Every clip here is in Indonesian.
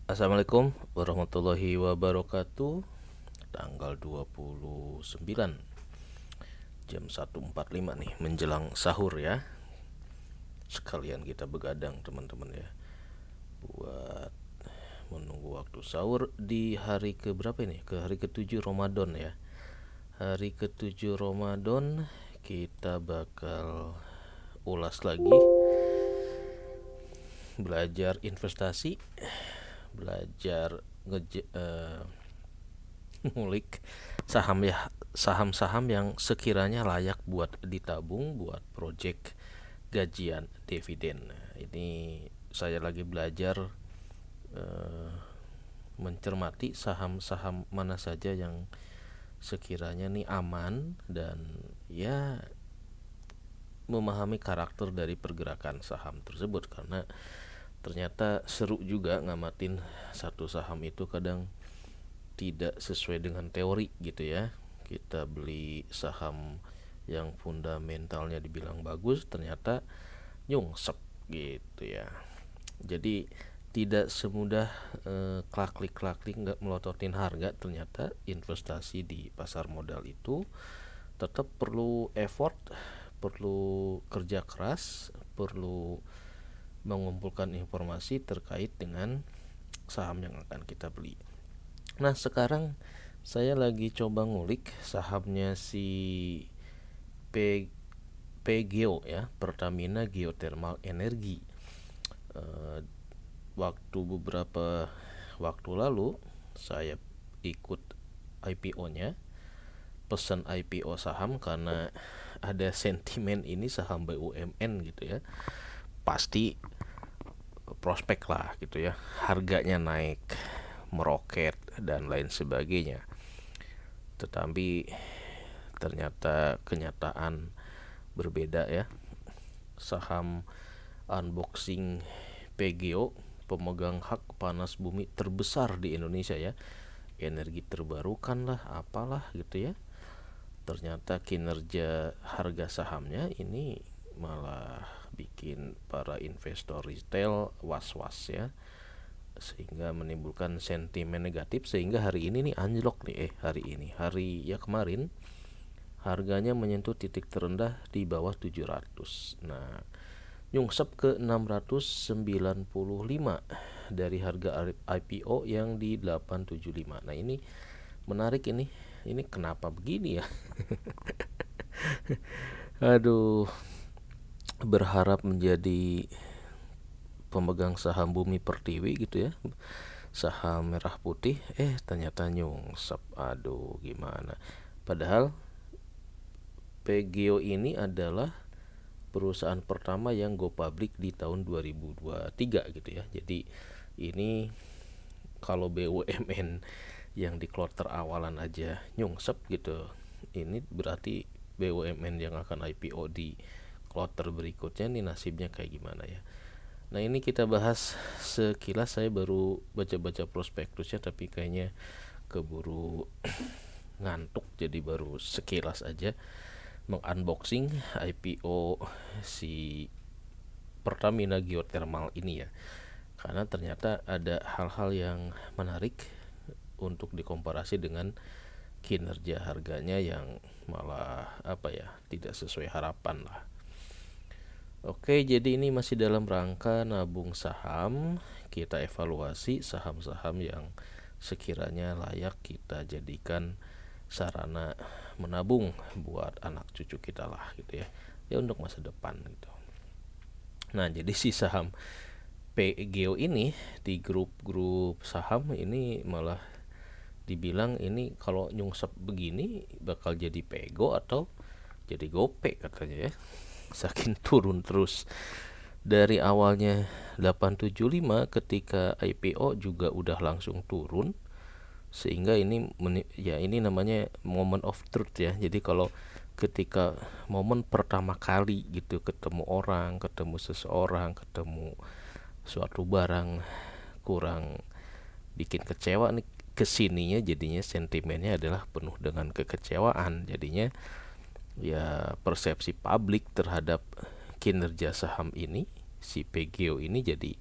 Assalamualaikum warahmatullahi wabarakatuh. Tanggal 29 jam 1.45 nih menjelang sahur ya. Sekalian kita begadang teman-teman ya, buat menunggu waktu sahur di hari ke berapa ini? Ke hari ke-7 Ramadan ya. Hari ke-7 Ramadan kita bakal ulas lagi, belajar investasi, belajar ngulik saham ya, saham-saham yang sekiranya layak buat ditabung buat project gajian dividen. Nah, ini saya lagi belajar eh, mencermati saham-saham mana saja yang sekiranya nih aman dan ya memahami karakter dari pergerakan saham tersebut, karena ternyata seru juga ngamatin satu saham itu. Kadang tidak sesuai dengan teori gitu ya. Kita beli saham yang fundamentalnya dibilang bagus, ternyata nyungsep gitu ya. Jadi tidak semudah klak-klik nggak melototin harga. Ternyata investasi di pasar modal itu tetap perlu effort, perlu kerja keras, perlu mengumpulkan informasi terkait dengan saham yang akan kita beli. Nah, sekarang saya lagi coba ngulik sahamnya si P PGEO ya, Pertamina Geothermal Energi. Eh, Waktu beberapa waktu lalu saya ikut IPO-nya, pesan IPO saham karena ada sentimen ini saham BUMN gitu ya. Pasti prospek lah gitu ya, harganya naik meroket dan lain sebagainya. Tetapi ternyata kenyataan berbeda ya. Saham unboxing PGO, pemegang hak panas bumi terbesar di Indonesia ya, energi terbarukan lah apalah gitu ya, ternyata kinerja harga sahamnya ini malah bikin para investor retail was-was ya, sehingga menimbulkan sentimen negatif, sehingga hari ini nih anjlok nih hari ya kemarin harganya menyentuh titik terendah di bawah 700. Nah, nyungsep ke 695 dari harga IPO yang di 875. Nah, ini menarik ini. Ini kenapa begini ya? Aduh, berharap menjadi pemegang saham Bumi Pertiwi gitu ya, saham merah putih, ternyata nyungsep. Aduh, gimana? Padahal PGO ini adalah perusahaan pertama yang go public di tahun 2023 gitu ya. Jadi ini kalau BUMN yang di kloter awalan aja nyungsep gitu, ini berarti BUMN yang akan IPO di kloter berikutnya nih nasibnya kayak gimana ya. Nah, ini kita bahas sekilas. Saya baru baca-baca prospektusnya tapi kayaknya keburu ngantuk, jadi baru sekilas aja mengunboxing IPO si Pertamina Geothermal ini ya. Karena ternyata ada hal-hal yang menarik untuk dikomparasi dengan kinerja harganya yang malah tidak sesuai harapan lah. Oke, jadi ini masih dalam rangka nabung saham. Kita evaluasi saham-saham yang sekiranya layak kita jadikan sarana menabung buat anak cucu kita lah gitu ya. Ya, untuk masa depan gitu. Nah, jadi si saham PGO ini di grup-grup saham ini malah dibilang ini kalau nyungsep begini bakal jadi pego atau jadi gope katanya ya. Saking turun terus dari awalnya 875 ketika IPO juga udah langsung turun, sehingga ini namanya moment of truth ya. Jadi kalau ketika momen pertama kali gitu ketemu orang, ketemu seseorang, ketemu suatu barang kurang bikin kecewa nih, kesininya jadinya sentimennya adalah penuh dengan kekecewaan. Jadinya ya persepsi publik terhadap kinerja saham ini si PGO ini jadi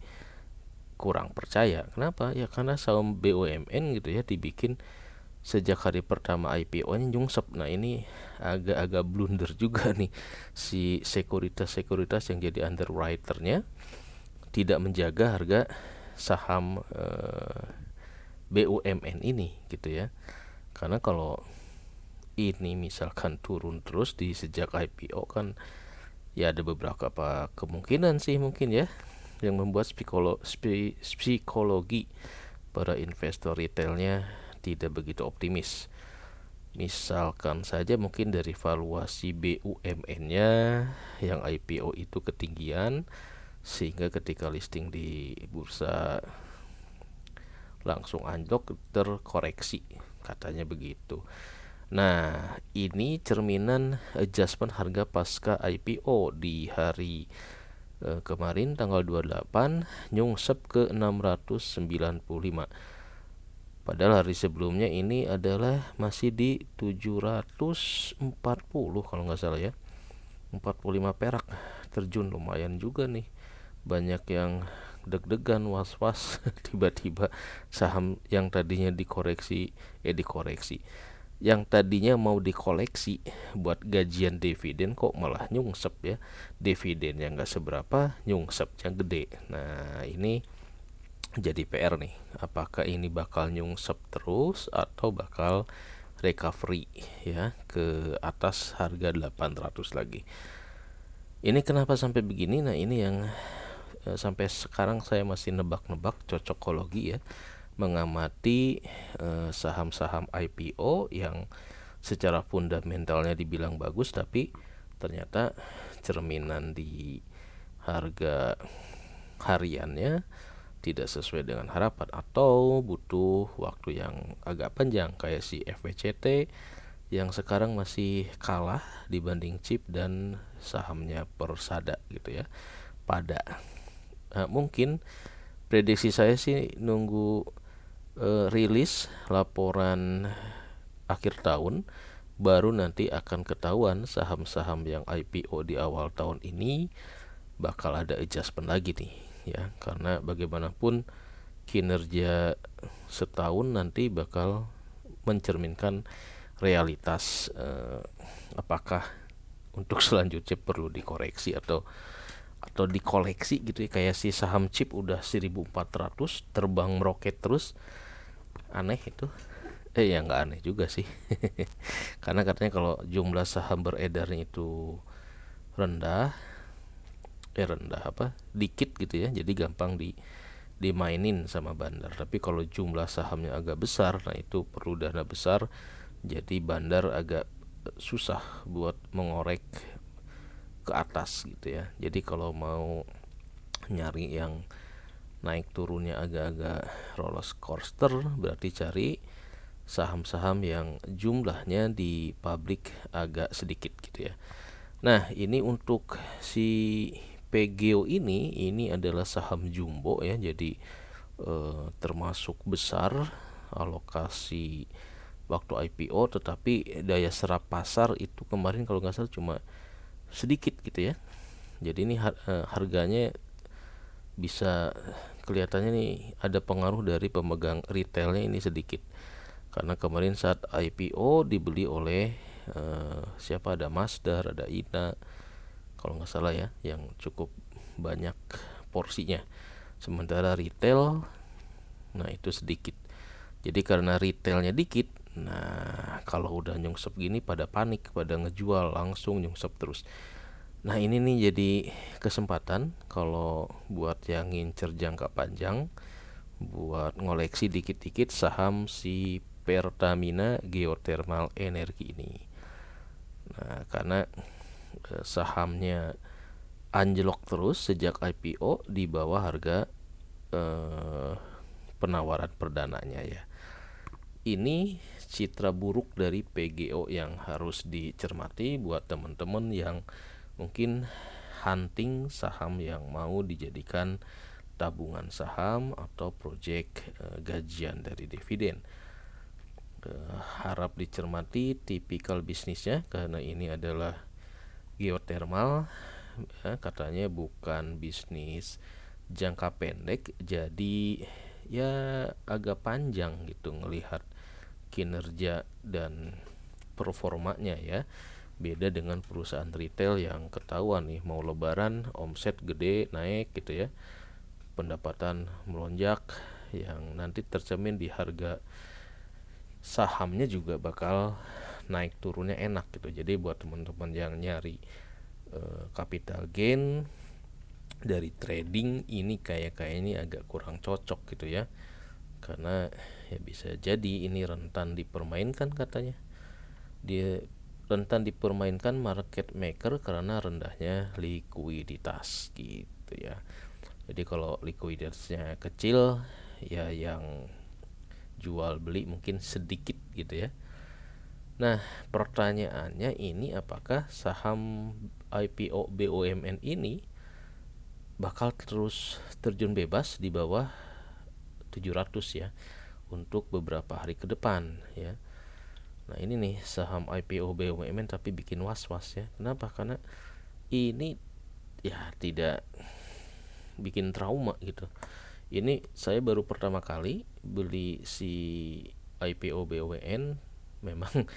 kurang percaya. Kenapa? Ya karena saham BUMN gitu ya dibikin sejak hari pertama IPO-nya nyungsep. Nah ini agak-agak blunder juga nih si sekuritas-sekuritas yang jadi underwriter-nya tidak menjaga harga saham BUMN ini gitu ya. Karena kalau ini misalkan turun terus di sejak IPO kan ya ada beberapa kemungkinan sih mungkin ya yang membuat psikologi para investor retailnya tidak begitu optimis. Misalkan saja mungkin dari valuasi BUMN-nya yang IPO itu ketinggian sehingga ketika listing di bursa langsung anjlok terkoreksi katanya begitu. Nah, ini cerminan adjustment harga pasca IPO di hari kemarin tanggal 28 nyungsep ke 695. Padahal hari sebelumnya ini adalah masih di 740 kalau nggak salah ya. 45 perak terjun, lumayan juga nih. Banyak yang deg-degan, was-was tiba-tiba saham yang tadinya dikoreksi yang tadinya mau dikoleksi buat gajian dividen kok malah nyungsep ya. Dividennya nggak seberapa, nyungsepnya gede. Nah ini jadi PR nih, apakah ini bakal nyungsep terus atau bakal recovery ya ke atas harga 800 lagi. Ini kenapa sampai begini? Nah ini yang sampai sekarang saya masih nebak-nebak cocokologi ya, mengamati saham-saham IPO yang secara fundamentalnya dibilang bagus tapi ternyata cerminan di harga hariannya tidak sesuai dengan harapan atau butuh waktu yang agak panjang kayak si FWCT yang sekarang masih kalah dibanding CIP dan sahamnya Persada gitu ya. Pada mungkin prediksi saya sih nunggu rilis laporan akhir tahun baru nanti akan ketahuan saham-saham yang IPO di awal tahun ini bakal ada adjustment lagi nih ya, karena bagaimanapun kinerja setahun nanti bakal mencerminkan realitas apakah untuk selanjutnya perlu dikoreksi atau dikoleksi gitu ya. Kayak si saham chip udah 1400 terbang meroket terus, aneh itu. Ya nggak aneh juga sih karena katanya kalau jumlah saham beredarnya itu rendah dikit gitu ya, jadi gampang dimainin sama bandar. Tapi kalau jumlah sahamnya agak besar, nah itu perlu dana besar, jadi bandar agak susah buat mengorek ke atas gitu ya. Jadi kalau mau nyari yang naik turunnya agak-agak roller coaster, berarti cari saham-saham yang jumlahnya di publik agak sedikit gitu ya. Nah ini untuk si PGO ini adalah saham jumbo ya, jadi termasuk besar alokasi waktu IPO, tetapi daya serap pasar itu kemarin kalau nggak salah cuma sedikit gitu ya. Jadi ini harganya bisa kelihatannya nih ada pengaruh dari pemegang retailnya ini sedikit, karena kemarin saat IPO dibeli oleh siapa, ada Masdar, ada Ina kalau nggak salah ya, yang cukup banyak porsinya. Sementara retail nah itu sedikit. Jadi karena retailnya dikit, nah kalau udah nyungsep gini pada panik, pada ngejual langsung nyungsep terus. Nah ini nih jadi kesempatan kalau buat yang ngincer jangka panjang, buat ngoleksi dikit-dikit saham si Pertamina Geothermal Energi ini. Nah karena sahamnya anjlok terus sejak IPO di bawah harga penawaran perdananya ya. Ini citra buruk dari PGO yang harus dicermati buat teman-teman yang mungkin hunting saham yang mau dijadikan tabungan saham atau proyek gajian dari dividen. Harap dicermati tipikal bisnisnya, karena ini adalah geothermal katanya bukan bisnis jangka pendek jadi ya agak panjang gitu ngelihat kinerja dan performanya ya. Beda dengan perusahaan retail yang ketahuan nih mau lebaran omset gede naik gitu ya, pendapatan melonjak yang nanti tercermin di harga sahamnya juga bakal naik turunnya enak gitu. Jadi buat teman-teman yang nyari capital gain dari trading ini kayak ini agak kurang cocok gitu ya, karena ya bisa jadi ini rentan dipermainkan katanya. Dia rentan dipermainkan market maker karena rendahnya likuiditas gitu ya. Jadi kalau likuiditasnya kecil ya yang jual beli mungkin sedikit gitu ya. Nah, pertanyaannya ini apakah saham IPO BUMN ini bakal terus terjun bebas di bawah 700 ya untuk beberapa hari ke depan ya. Nah, ini nih saham IPO BUMN tapi bikin was-was ya. Kenapa? Karena ini ya tidak bikin trauma gitu. Ini saya baru pertama kali beli si IPO BUMN, memang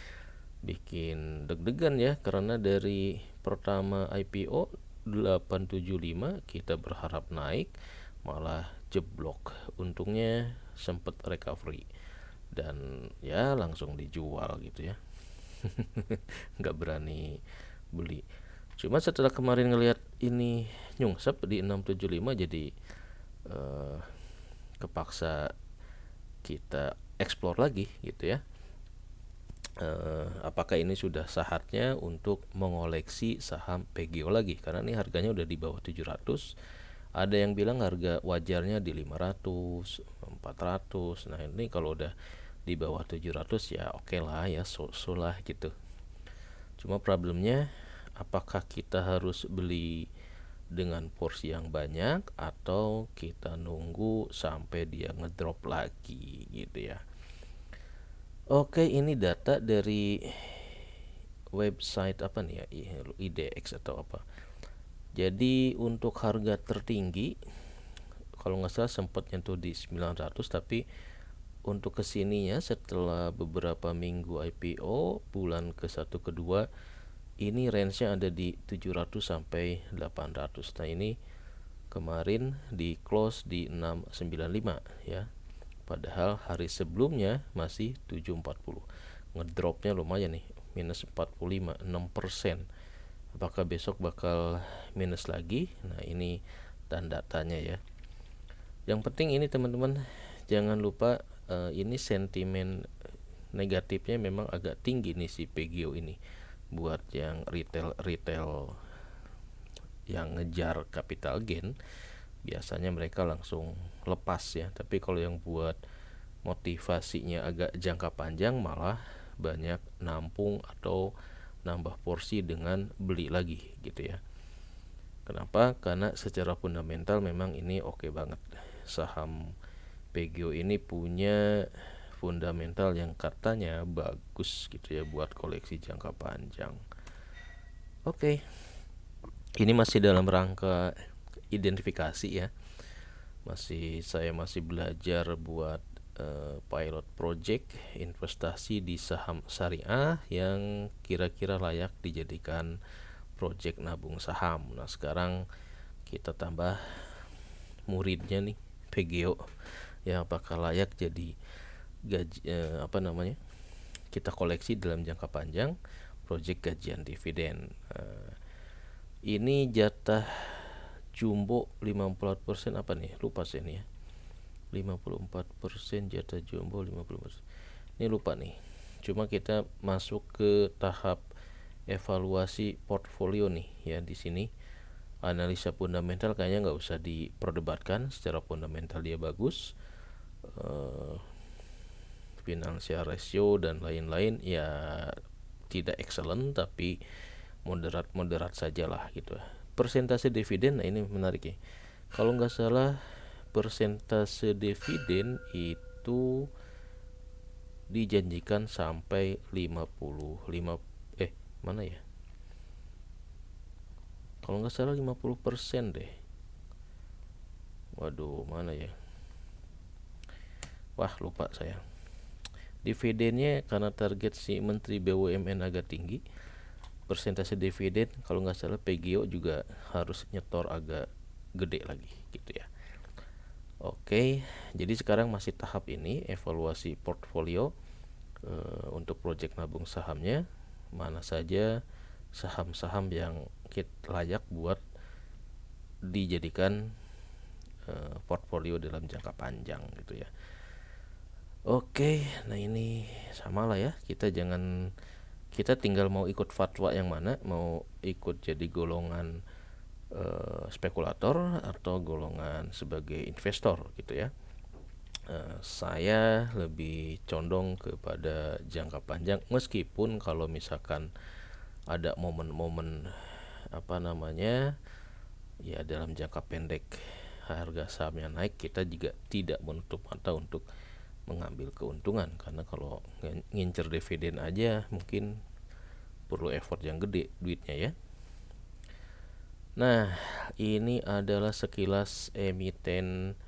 bikin deg-degan ya, karena dari pertama IPO 875 kita berharap naik malah jeblok. Untungnya sempet recovery dan ya langsung dijual gitu ya. Nggak berani beli. Cuma setelah kemarin ngelihat ini nyungsep di 675 jadi eh, kepaksa kita explore lagi gitu ya. Apakah ini sudah saatnya untuk mengoleksi saham PGO lagi, karena ini harganya udah di bawah 700. Ada yang bilang harga wajarnya di 500, 400. Nah, ini kalau udah di bawah 700 ya oke lah ya, so lah gitu. Cuma problemnya apakah kita harus beli dengan porsi yang banyak atau kita nunggu sampai dia ngedrop lagi gitu ya. Oke, ini data dari website apa nih ya, IDX atau apa. Jadi untuk harga tertinggi kalau nggak salah sempat nyentuh di 900, tapi untuk kesininya setelah beberapa minggu IPO bulan ke-1 ke-2 ini range-nya ada di 700 sampai 800. Nah, ini kemarin di close di 695 ya. Padahal hari sebelumnya masih 740. Ngedropnya lumayan nih, minus 45, 6%. Apakah besok bakal minus lagi? Nah, ini tanda tanya ya. Yang penting ini teman-teman jangan lupa ini sentimen negatifnya memang agak tinggi nih si PGO ini. Buat yang retail yang ngejar capital gain biasanya mereka langsung lepas ya. Tapi kalau yang buat motivasinya agak jangka panjang malah banyak nampung atau nambah porsi dengan beli lagi gitu ya. Kenapa? Karena secara fundamental memang ini oke banget. Saham PGO ini punya fundamental yang katanya bagus gitu ya buat koleksi jangka panjang. Oke. Ini masih dalam rangka identifikasi ya. Saya masih belajar buat pilot project investasi di saham syariah yang kira-kira layak dijadikan project nabung saham. Nah, sekarang kita tambah muridnya nih PGO ya, apakah layak jadi kita koleksi dalam jangka panjang project gajian dividen. Ini jatah jumbo 54% apa nih, lupa sih ini ya, 54% jatah jumbo 50%. Ini lupa nih. Cuma kita masuk ke tahap evaluasi portfolio nih ya. Di sini analisa fundamental kayaknya nggak usah diperdebatkan, secara fundamental dia bagus. Financial ratio dan lain-lain ya tidak excellent tapi moderat sajalah gitu. Persentase dividen, nah ini menarik ya. Kalau nggak salah persentase dividen itu dijanjikan sampai 55 mana ya? Kalau nggak salah 50% deh. Waduh, mana ya? Wah, lupa saya. Dividennya karena target si Menteri BUMN agak tinggi, persentase dividen kalau nggak salah PGO juga harus nyetor agak gede lagi gitu ya. Oke, jadi sekarang masih tahap ini evaluasi portfolio untuk proyek nabung sahamnya, mana saja saham-saham yang layak buat dijadikan portfolio dalam jangka panjang gitu ya. Oke, nah ini sama lah ya, kita tinggal mau ikut fatwa yang mana, mau ikut jadi golongan spekulator atau golongan sebagai investor gitu ya. Saya lebih condong kepada jangka panjang, meskipun kalau misalkan ada momen-momen apa namanya ya dalam jangka pendek harga sahamnya naik, kita juga tidak menutup mata untuk mengambil keuntungan, karena kalau ngincer dividen aja mungkin perlu effort yang gede duitnya ya. Nah, ini adalah sekilas emiten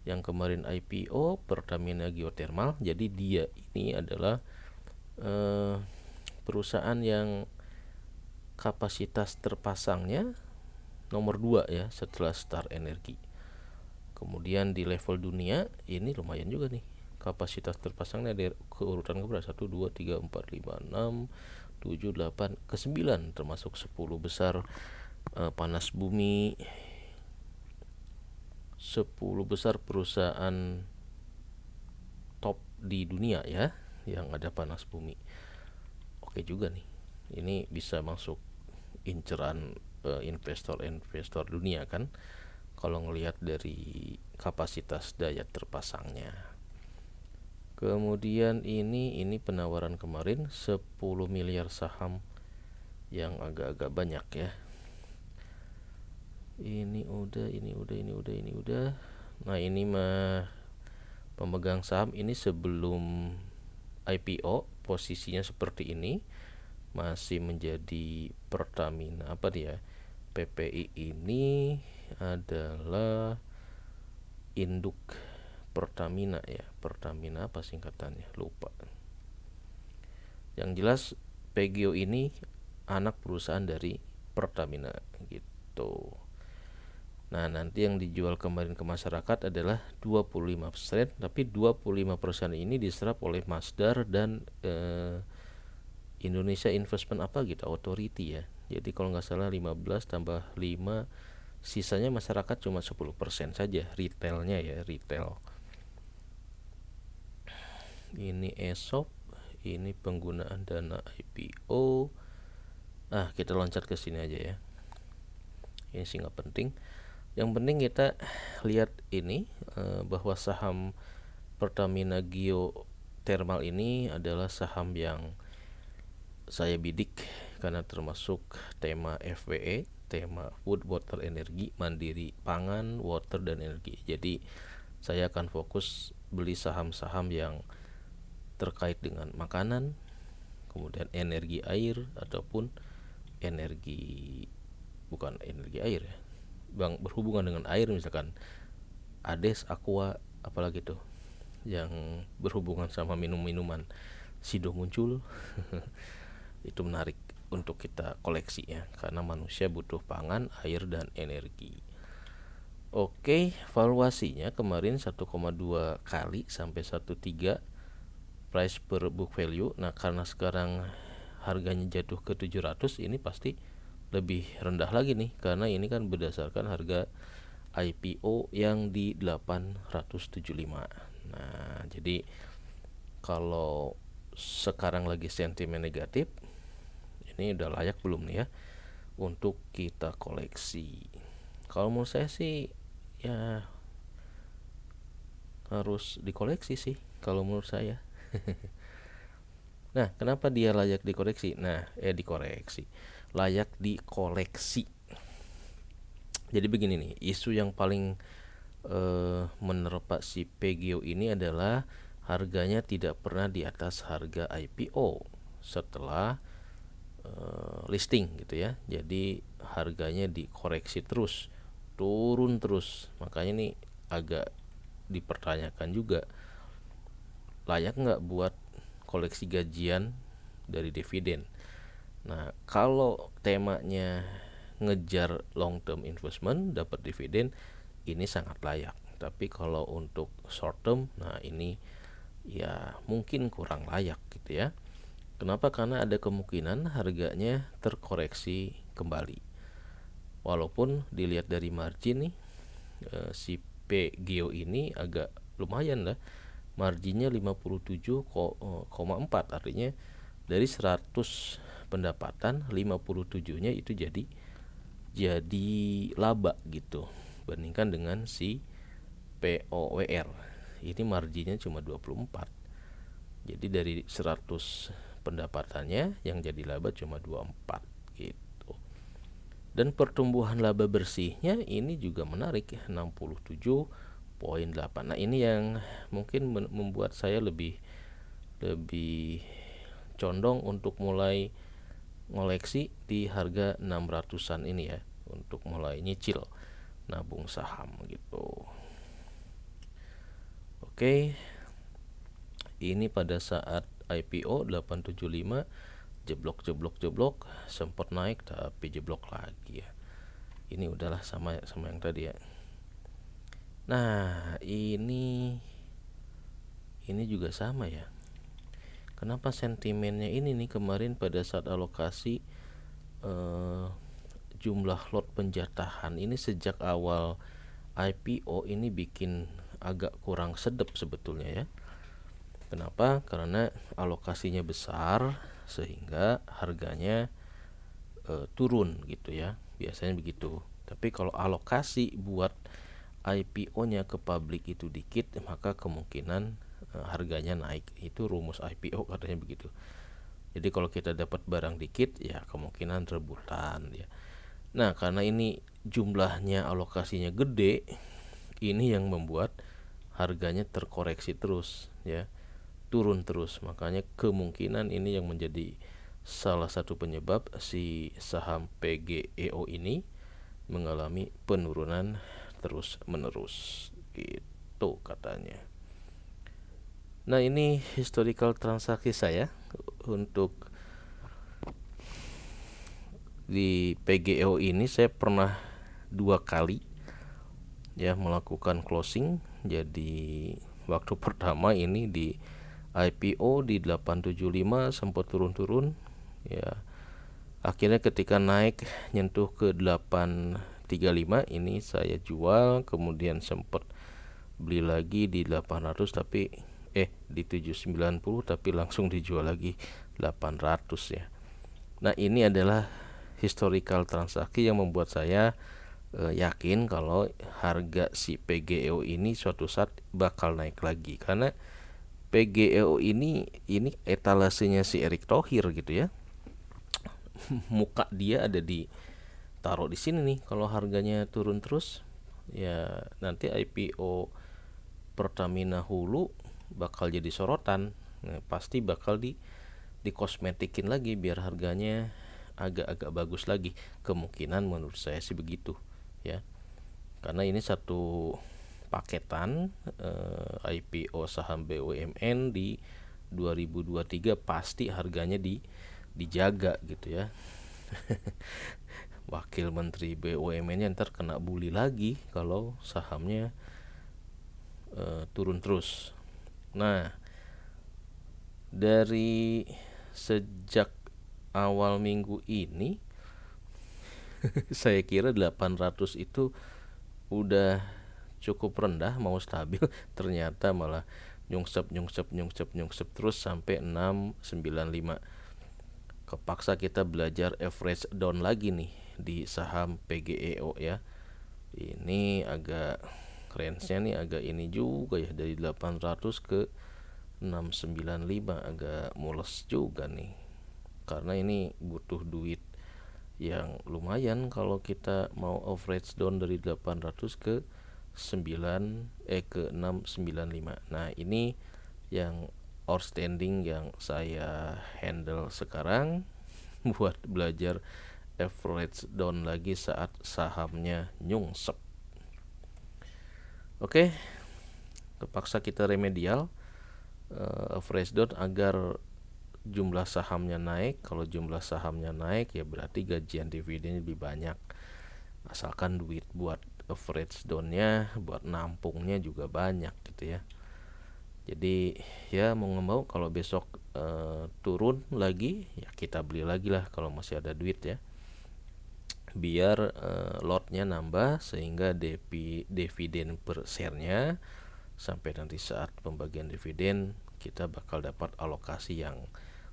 yang kemarin IPO, Pertamina Geothermal. Jadi dia ini adalah perusahaan yang kapasitas terpasangnya nomor 2 ya setelah Star Energy. Kemudian di level dunia ini lumayan juga nih, kapasitas terpasangnya dari keurutan keberapa, 1, 2, 3, 4, 5, 6, 7, 8, ke 9, termasuk 10 besar panas bumi, 10 besar perusahaan top di dunia ya yang ada panas bumi. Oke juga nih, ini bisa masuk inceran investor dunia kan, kalau ngelihat dari kapasitas daya terpasangnya. Kemudian ini penawaran kemarin 10 miliar saham yang agak-agak banyak ya. Ini udah. Nah, ini mah pemegang saham ini sebelum IPO posisinya seperti ini, masih menjadi Pertamina apa dia? PPI ini adalah induk Pertamina ya. Pertamina apa singkatannya? Lupa. Yang jelas PGO ini anak perusahaan dari Pertamina gitu. Nah, nanti yang dijual kemarin ke masyarakat adalah 25%, tapi 25% ini diserap oleh Masdar dan Indonesia Investment apa gitu, Authority ya. Jadi kalau nggak salah 15 tambah 5, sisanya masyarakat cuma 10% saja retailnya ya, retail. Ini ESOP, ini penggunaan dana IPO. Kita loncat ke sini aja ya. Ini sih nggak penting. Yang penting kita lihat ini bahwa saham Pertamina Geothermal ini adalah saham yang saya bidik karena termasuk tema FWE, tema Food Water Energy, mandiri pangan, water dan energi. Jadi saya akan fokus beli saham-saham yang terkait dengan makanan, kemudian energi air ataupun energi bukan energi air ya, bang, berhubungan dengan air, misalkan Ades, Aqua, apalagi tuh yang berhubungan sama minum-minuman, Sido muncul. Itu menarik untuk kita koleksi ya, karena manusia butuh pangan, air dan energi. Oke, valuasinya kemarin 1,2 kali sampai 1,3 price per book value. Nah, karena sekarang harganya jatuh ke 700, ini pasti lebih rendah lagi nih, karena ini kan berdasarkan harga IPO yang di 875. Nah, jadi kalau sekarang lagi sentimen negatif, ini udah layak belum nih ya untuk kita koleksi? Kalau menurut saya sih ya harus dikoleksi sih kalau menurut saya. Nah, kenapa dia layak dikoreksi? Layak dikoleksi. Jadi begini nih, isu yang paling menerpa si PGO ini adalah harganya tidak pernah di atas harga IPO setelah listing gitu ya. Jadi harganya dikoreksi terus turun terus. Makanya nih agak dipertanyakan juga, layak nggak buat koleksi gajian dari dividen. Nah, kalau temanya ngejar long term investment dapat dividen, ini sangat layak. Tapi kalau untuk short term, nah ini ya mungkin kurang layak gitu ya. Kenapa? Karena ada kemungkinan harganya terkoreksi kembali. Walaupun dilihat dari margin nih, si PGO ini agak lumayan lah. Marginnya 57,4, artinya dari 100 pendapatan 57-nya itu jadi laba gitu. Bandingkan dengan si POWR. Ini marginnya cuma 24. Jadi dari 100 pendapatannya yang jadi laba cuma 24 gitu. Dan pertumbuhan laba bersihnya ini juga menarik ya, 67,8. Nah, ini yang mungkin membuat saya lebih condong untuk mulai ngoleksi di harga 600-an ini ya, untuk mulai nyicil nabung saham gitu. Oke. Ini pada saat IPO 875 jeblok sempat naik tapi jeblok lagi ya. Ini udahlah sama yang tadi ya. Nah, ini juga sama ya. Kenapa sentimennya ini nih kemarin pada saat alokasi jumlah lot penjatahan ini sejak awal IPO ini bikin agak kurang sedap sebetulnya ya. Kenapa? Karena alokasinya besar sehingga harganya turun gitu ya. Biasanya begitu. Tapi kalau alokasi buat IPO-nya ke publik itu dikit, maka kemungkinan harganya naik. Itu rumus IPO katanya begitu. Jadi kalau kita dapat barang dikit, ya kemungkinan rebutan ya. Nah, karena ini jumlahnya alokasinya gede, ini yang membuat harganya terkoreksi terus ya. Turun terus. Makanya kemungkinan ini yang menjadi salah satu penyebab si saham PGEO ini mengalami penurunan terus menerus gitu katanya. Nah, ini historical transaksi saya untuk di PGEO ini. Saya pernah 2 kali ya melakukan closing. Jadi waktu pertama ini di IPO di 875 sempat turun-turun ya. Akhirnya ketika naik nyentuh ke 835 ini saya jual, kemudian sempat beli lagi di 800 tapi di 790 tapi langsung dijual lagi 800 ya. Nah, ini adalah historical transaksi yang membuat saya yakin kalau harga si PGEO ini suatu saat bakal naik lagi, karena PGEO ini etalasenya si Erick Thohir gitu ya. Muka dia ada di taruh di sini nih. Kalau harganya turun terus ya nanti IPO Pertamina Hulu bakal jadi sorotan. Nah, pasti bakal dikosmetikin lagi biar harganya agak-agak bagus lagi. Kemungkinan menurut saya sih begitu ya. Karena ini satu paketan IPO saham BUMN di 2023 pasti harganya dijaga gitu ya. Wakil Menteri BUMN-nya ntar kena bully lagi kalau sahamnya turun terus. Nah, dari sejak awal minggu ini saya kira 800 itu udah cukup rendah, mau stabil, ternyata malah nyungsep terus sampai 695. Kepaksa kita belajar average down lagi nih di saham PGEO ya. Ini agak range-nya nih agak ini juga ya, dari 800 ke 695, agak mules juga nih. Karena ini butuh duit yang lumayan kalau kita mau average down dari 800 ke 695. Nah, ini yang outstanding yang saya handle sekarang buat belajar average down lagi saat sahamnya nyungsep Oke, terpaksa kita remedial average down agar jumlah sahamnya naik. Kalau jumlah sahamnya naik ya berarti gajian dividen lebih banyak, asalkan duit buat average downnya, buat nampungnya juga banyak gitu ya. Jadi ya mau nggak mau kalau besok turun lagi ya kita beli lagi lah kalau masih ada duit ya, biar lotnya nambah sehingga dividen per share-nya sampai nanti saat pembagian dividen kita bakal dapat alokasi yang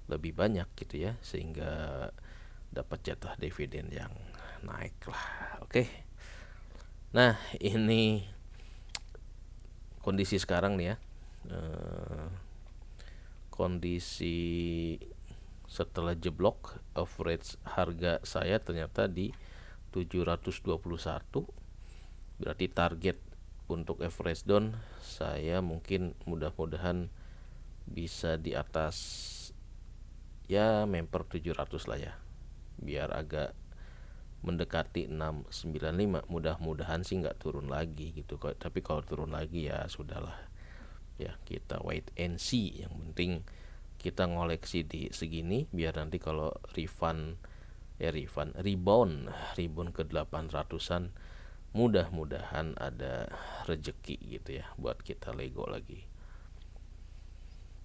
lebih banyak gitu ya, sehingga dapat jatah dividen yang naik lah. Oke. Nah, ini kondisi sekarang nih ya. Kondisi setelah jeblok, average harga saya ternyata di 721. Berarti target untuk average down saya mungkin mudah-mudahan bisa di atas ya memper 700 lah ya, biar agak mendekati 695. Mudah-mudahan sih nggak turun lagi gitu. Tapi kalau turun lagi ya sudahlah ya, kita wait and see. Yang penting kita ngoleksi di segini biar nanti kalau rebound ke 800-an, mudah-mudahan ada rejeki gitu ya buat kita Lego lagi.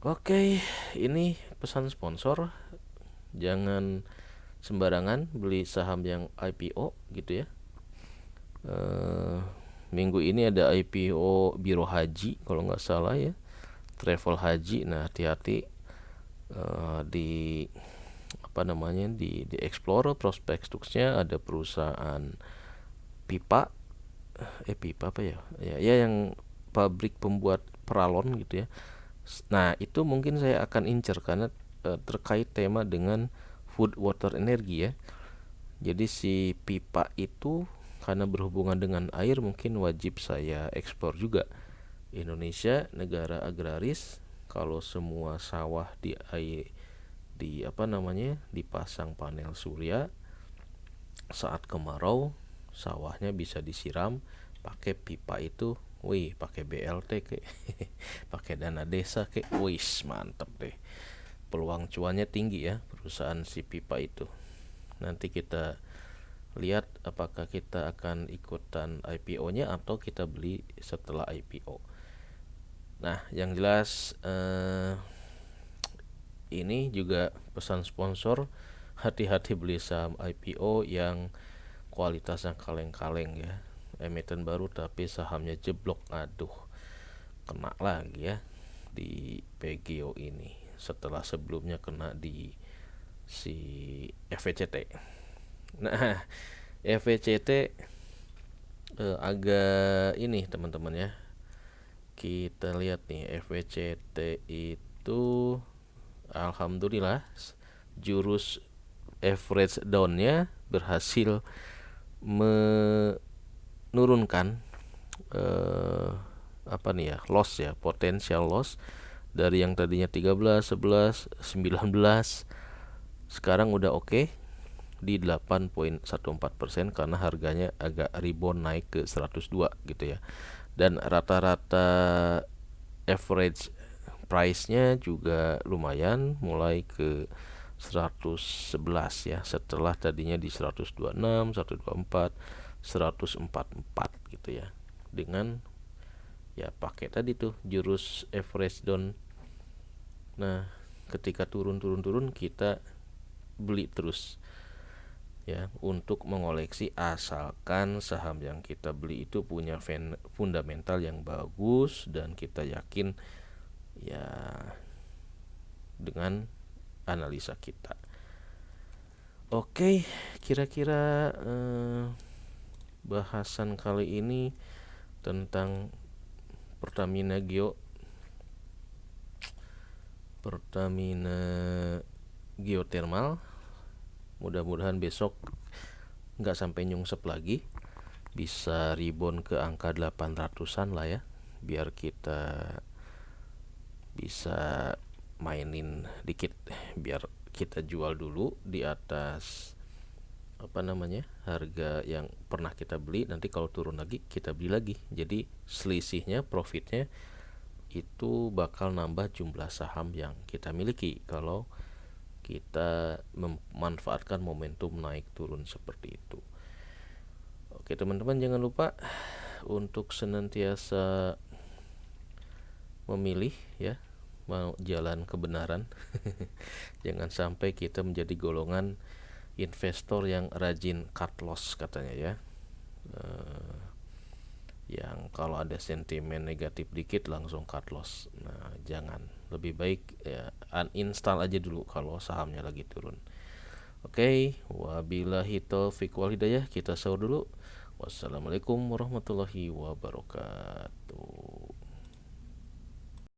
Oke, ini pesan sponsor. Jangan sembarangan beli saham yang IPO gitu ya. Minggu ini ada IPO Biro Haji kalau nggak salah ya, travel haji. Nah, hati-hati di di explore prospek stoknya. Ada perusahaan pipa pipa apa ya, yang pabrik pembuat peralon gitu ya. Nah, itu mungkin saya akan incer karena terkait tema dengan food water energi ya. Jadi si pipa itu karena berhubungan dengan air mungkin wajib saya ekspor juga. Indonesia negara agraris, kalau semua sawah dipasang panel surya, saat kemarau sawahnya bisa disiram pakai pipa itu. Wih, pakai BLT kayak pakai dana desa kayak, wis mantep deh. Peluang cuannya tinggi ya perusahaan si pipa itu. Nanti kita lihat apakah kita akan ikutan IPO-nya atau kita beli setelah IPO. Nah, yang jelas ini juga pesan sponsor, hati-hati beli saham IPO yang kualitasnya kaleng-kaleng ya. Emiten baru tapi sahamnya jeblok, aduh, kena lagi ya di PGO ini setelah sebelumnya kena di si FVCT. Nah, FVCT agak ini teman-teman ya. Kita lihat nih FVCT itu alhamdulillah jurus average down-nya berhasil menurunkan loss ya, potensial loss dari yang tadinya 13, 11, 19 sekarang udah oke di 8.14% karena harganya agak rebound naik ke 102 gitu ya. Dan rata-rata average price-nya juga lumayan, mulai ke 111 ya, setelah tadinya di 126, 124, 144 gitu ya. Dengan ya pakai tadi tuh jurus average down. Nah, ketika turun kita beli terus ya untuk mengoleksi, asalkan saham yang kita beli itu punya fundamental yang bagus dan kita yakin ya dengan analisa kita. Oke, kira-kira bahasan kali ini tentang Pertamina geothermal. Mudah-mudahan besok nggak sampai nyungsep lagi, bisa rebound ke angka 800-an lah ya, biar kita bisa mainin dikit, biar kita jual dulu di atas harga yang pernah kita beli, nanti kalau turun lagi kita beli lagi. Jadi selisihnya, profitnya itu bakal nambah jumlah saham yang kita miliki kalau kita memanfaatkan momentum naik turun seperti itu. Oke teman-teman, jangan lupa untuk senantiasa memilih ya, mau jalan kebenaran. Jangan sampai kita menjadi golongan investor yang rajin cut loss katanya ya. Yang kalau ada sentimen negatif dikit langsung cut loss. Nah, jangan. Lebih baik ya uninstall aja dulu kalau sahamnya lagi turun. Oke, wabillahi taufiq wal hidayah. Kita sahur dulu. Wassalamualaikum warahmatullahi wabarakatuh.